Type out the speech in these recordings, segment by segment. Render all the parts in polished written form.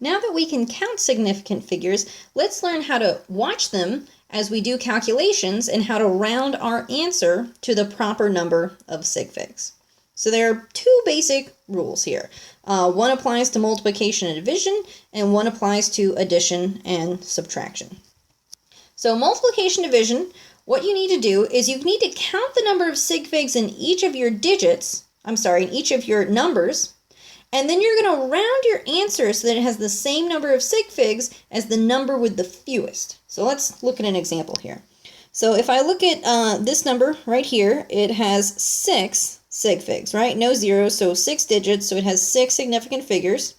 Now that we can count significant figures, let's learn how to watch them as we do calculations and how to round our answer to the proper number of sig figs. So there are two basic rules here. One applies to multiplication and division, and one applies to addition and subtraction. So multiplication division, what you need to do is you need to count the number of sig figs in each of your in each of your numbers, and then you're going to round your answer so that it has the same number of sig figs as the number with the fewest. So let's look at an example here. So if I look at this number right here, it has 6 sig figs, right? No zeros, so 6 digits, so it has 6 significant figures.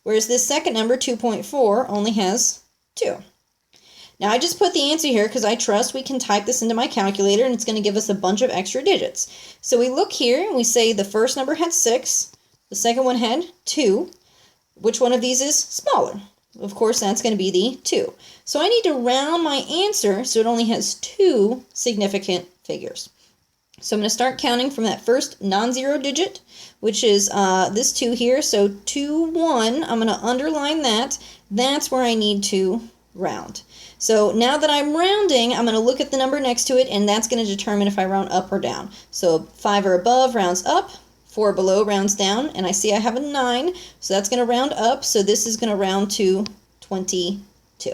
Whereas this second number, 2.4, only has 2. Now I just put the answer here because I trust we can type this into my calculator and it's going to give us a bunch of extra digits. So we look here and we say the first number had 6, the second one had 2. Which one of these is smaller? Of course, that's going to be the 2. So I need to round my answer so it only has 2 significant figures. So I'm going to start counting from that first non-zero digit, which is this 2 here. So 2, 1, I'm going to underline that. That's where I need to round. So now that I'm rounding, I'm going to look at the number next to it, and that's going to determine if I round up or down. So 5 or above rounds up, 4 below rounds down, and I see I have a 9, so that's going to round up, so this is going to round to 22.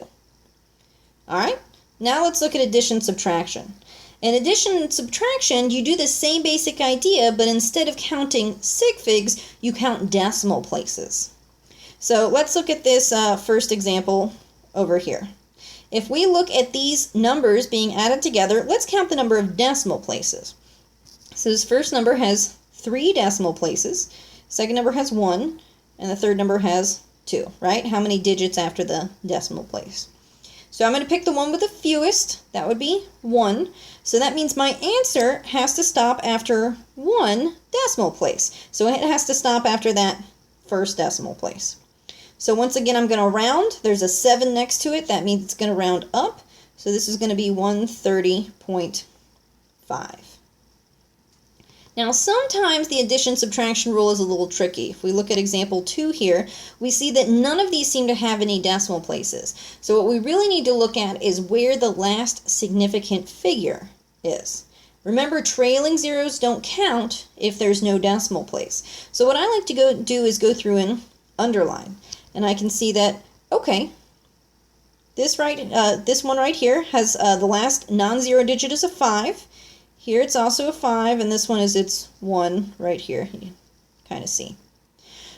All right, now let's look at addition subtraction. In addition and subtraction, you do the same basic idea, but instead of counting sig figs, you count decimal places. So let's look at this first example over here. If we look at these numbers being added together, let's count the number of decimal places. So this first number has 3 decimal places, second number has 1, and the third number has 2, right? How many digits after the decimal place? So I'm going to pick the one with the fewest, that would be 1. So that means my answer has to stop after 1 decimal place. So it has to stop after that first decimal place. So once again, I'm going to round. There's a 7 next to it. That means it's going to round up. So this is going to be 130.5. Now, sometimes the addition-subtraction rule is a little tricky. If we look at example 2 here, we see that none of these seem to have any decimal places. So what we really need to look at is where the last significant figure is. Remember, trailing zeros don't count if there's no decimal place. So what I like to do is go through and underline. And I can see that, okay, this one right here has the last non-zero digit is a 5. Here it's also a 5, and this one is its 1 right here. You can kind of see.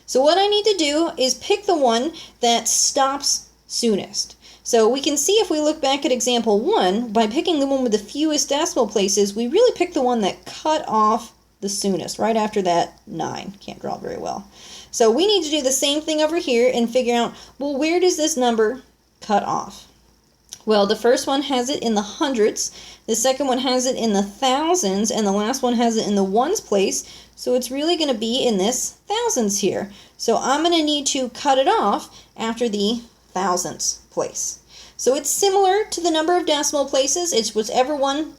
So what I need to do is pick the one that stops soonest. So we can see if we look back at example 1, by picking the one with the fewest decimal places, we really picked the one that cut off the soonest, right after that 9. Can't draw very well. So we need to do the same thing over here and figure out, well, where does this number cut off? Well, the first one has it in the hundreds, the second one has it in the thousands, and the last one has it in the ones place, so it's really going to be in this thousands here. So I'm going to need to cut it off after the thousandths place. So it's similar to the number of decimal places. It's whichever one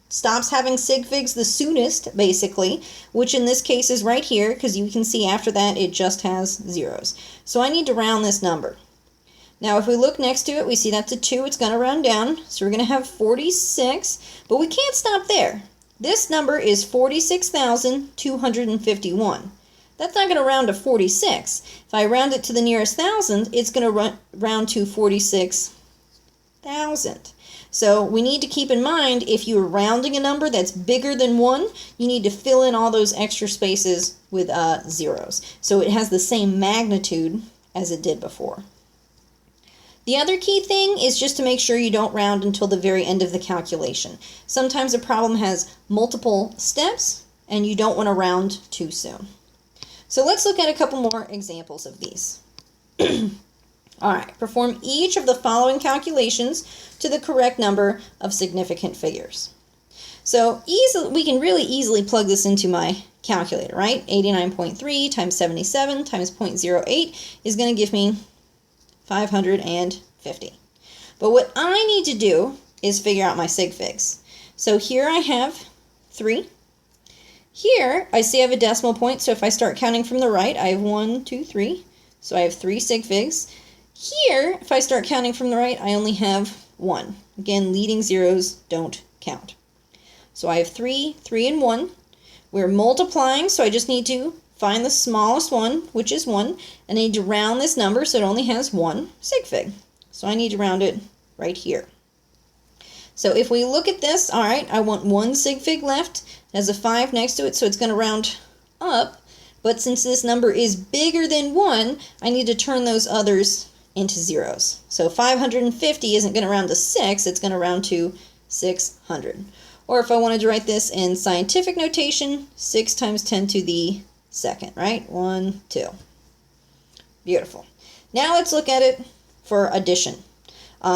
stops having sig figs the soonest, basically, which in this case is right here, because you can see after that it just has zeros. So I need to round this number. Now if we look next to it, we see that's a 2, it's going to round down, so we're going to have 46, but we can't stop there. This number is 46,251. That's not going to round to 46. If I round it to the nearest thousand, it's going to round to 46,000. So we need to keep in mind, if you're rounding a number that's bigger than 1, you need to fill in all those extra spaces with zeros. So it has the same magnitude as it did before. The other key thing is just to make sure you don't round until the very end of the calculation. Sometimes a problem has multiple steps, and you don't want to round too soon. So let's look at a couple more examples of these. All right, perform each of the following calculations to the correct number of significant figures. So we can really easily plug this into my calculator, right? 89.3 times 77 times 0.08 is going to give me 550. But what I need to do is figure out my sig figs. So here I have 3. Here I see I have a decimal point, so if I start counting from the right, I have 1, 2, 3. So I have 3 sig figs. Here, if I start counting from the right, I only have 1. Again, leading zeros don't count. So I have 3, 3, and 1. We're multiplying, so I just need to find the smallest one, which is 1. I need to round this number so it only has 1 sig fig. So I need to round it right here. So if we look at this, all right, I want 1 sig fig left. It has a 5 next to it, so it's going to round up. But since this number is bigger than 1, I need to turn those others into zeros. So 550 isn't going to round to 6, it's going to round to 600. Or if I wanted to write this in scientific notation, 6 times 10 to the second, right? 1, 2. Beautiful. Now let's look at it for addition.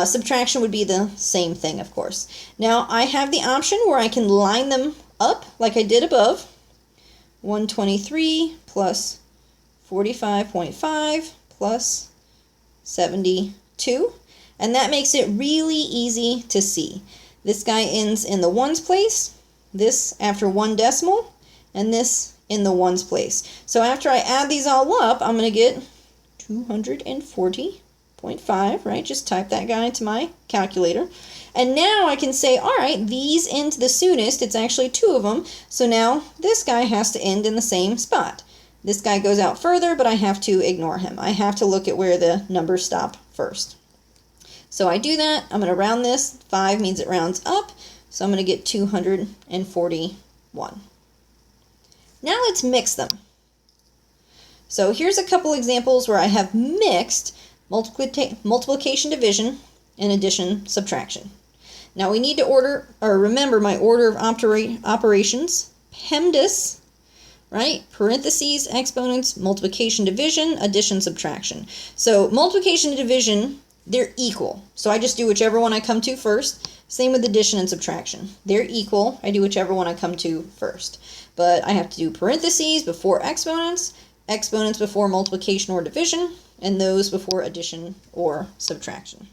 Subtraction would be the same thing, of course. Now I have the option where I can line them up like I did above. 123 plus 45.5 plus 72. And that makes it really easy to see. This guy ends in the ones place, this after 1 decimal, and this in the ones place. So after I add these all up, I'm going to get 240.5, right? Just type that guy into my calculator. And now I can say, all right, these end the soonest. It's actually 2 of them. So now this guy has to end in the same spot. This guy goes out further, but I have to ignore him. I have to look at where the numbers stop first. So I do that. I'm going to round this. 5 means it rounds up. So I'm going to get 241. Now let's mix them. So here's a couple examples where I have mixed multiplication, division, and addition, subtraction. Now we need to remember my order of operations. PEMDAS, right? Parentheses, exponents, multiplication, division, addition, subtraction. So multiplication and division, they're equal. So I just do whichever one I come to first. Same with addition and subtraction. They're equal. I do whichever one I come to first. But I have to do parentheses before exponents, exponents before multiplication or division, and those before addition or subtraction.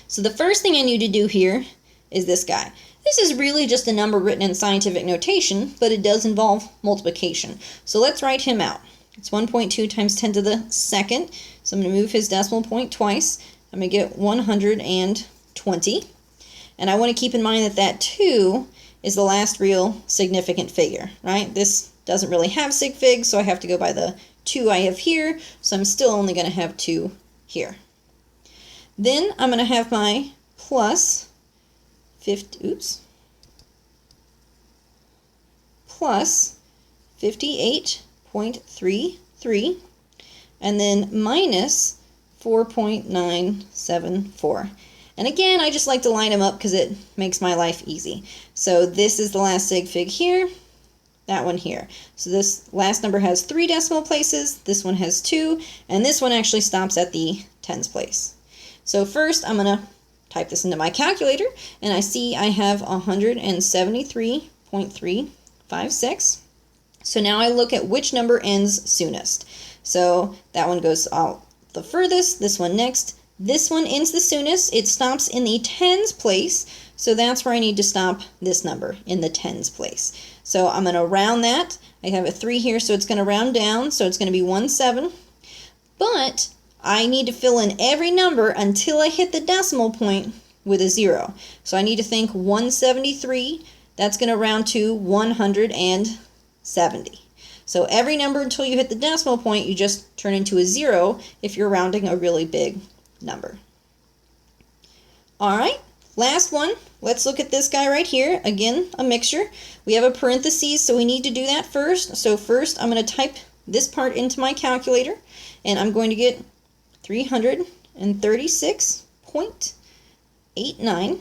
So the first thing I need to do here is this guy. This is really just a number written in scientific notation, but it does involve multiplication. So let's write him out. It's 1.2 times 10 to the second. So I'm going to move his decimal point twice. I'm going to get 120. And I want to keep in mind that that 2 is the last real significant figure, right? This doesn't really have sig figs, so I have to go by the 2 I have here. So I'm still only going to have 2 here. Then I'm going to have my plus 58.33, and then minus 4.974. And again, I just like to line them up because it makes my life easy. So this is the last sig fig here, that one here. So this last number has 3 decimal places, this one has 2, and this one actually stops at the tens place. So first I'm going to type this into my calculator, and I see I have 173.356. So now I look at which number ends soonest. So that one goes out the furthest, this one next. This one ends the soonest. It stops in the tens place, so that's where I need to stop this number, in the tens place. So I'm going to round that. I have a 3 here, so it's going to round down, so it's going to be 17. But I need to fill in every number until I hit the decimal point with a 0. So I need to think 173, that's going to round to 170. So every number until you hit the decimal point, you just turn into a 0 if you're rounding a really big number. All right, last one. Let's look at this guy right here. Again, a mixture. We have a parentheses, so we need to do that first. So first, I'm going to type this part into my calculator, and I'm going to get 336.89.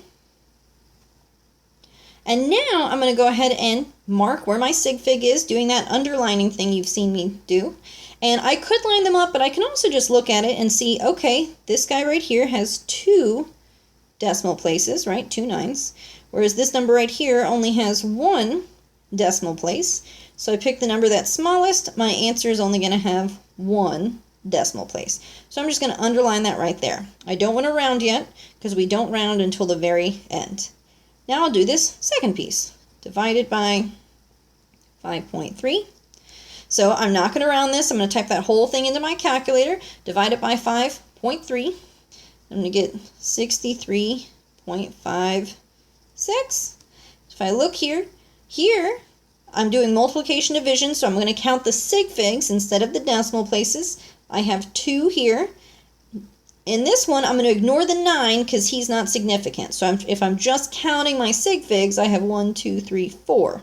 And now I'm going to go ahead and mark where my sig fig is, doing that underlining thing you've seen me do. And I could line them up, but I can also just look at it and see, okay, this guy right here has 2 decimal places, right, 2 nines, whereas this number right here only has 1 decimal place. So I pick the number that's smallest. My answer is only going to have 1 decimal place. So I'm just going to underline that right there. I don't want to round yet because we don't round until the very end. Now I'll do this second piece. Divide it by 5.3. So I'm not going to round this. I'm going to type that whole thing into my calculator, divide it by 5.3. I'm going to get 63.56. If I look here, I'm doing multiplication division, so I'm going to count the sig figs instead of the decimal places. I have 2 here. In this one, I'm going to ignore the 9 because he's not significant. So if I'm just counting my sig figs, I have 1, 2, 3, 4.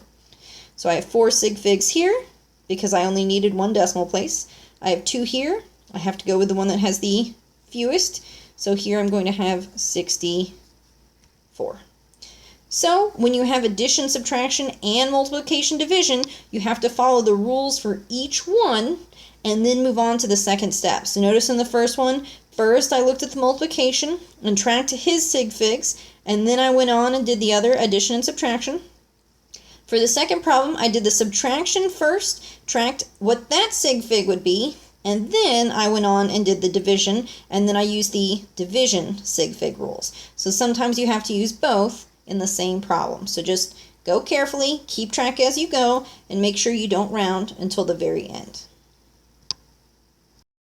So I have 4 sig figs here because I only needed 1 decimal place. I have 2 here. I have to go with the one that has the fewest. So here I'm going to have 64. So when you have addition, subtraction, and multiplication division, you have to follow the rules for each one and then move on to the second step. So notice in the first one, first I looked at the multiplication and tracked his sig figs, and then I went on and did the other addition and subtraction. For the second problem, I did the subtraction first, tracked what that sig fig would be, and then I went on and did the division, and then I used the division sig fig rules. So sometimes you have to use both in the same problem. So just go carefully, keep track as you go, and make sure you don't round until the very end.